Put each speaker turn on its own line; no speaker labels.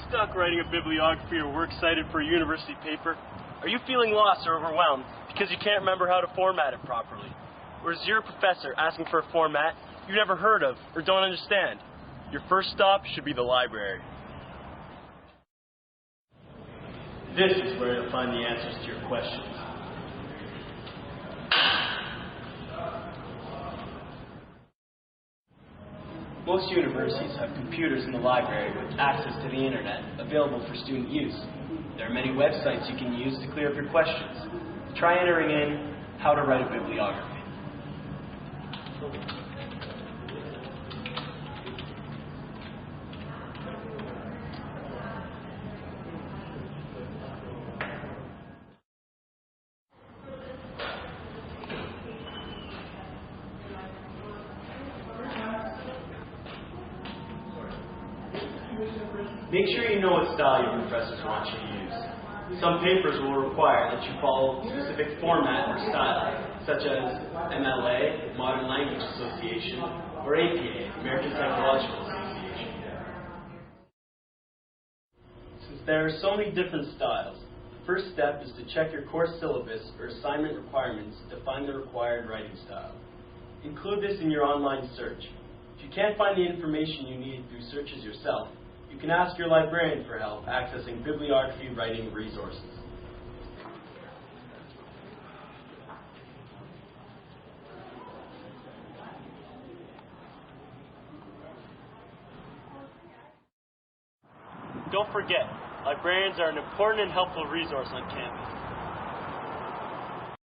stuck writing a bibliography or works cited for a university paper? Are you feeling lost or overwhelmed because you can't remember how to format it properly? Or is your professor asking for a format you never heard of or don't understand? Your first stop should be the library. This is where you'll find the answers to your questions. Most universities have computers in the library with access to the internet available for student use. There are many websites you can use to clear up your questions. Try entering in how to write a bibliography. Make sure you know what style your professors want you to use. Some papers will require that you follow a specific format or style, such as MLA, Modern Language Association, or APA, American Psychological Association. Since there are so many different styles, the first step is to check your course syllabus or assignment requirements to find the required writing style. Include this in your online search. If you can't find the information you need through searches yourself, you can ask your librarian for help accessing bibliography writing resources. Don't forget, librarians are an important and helpful resource on campus.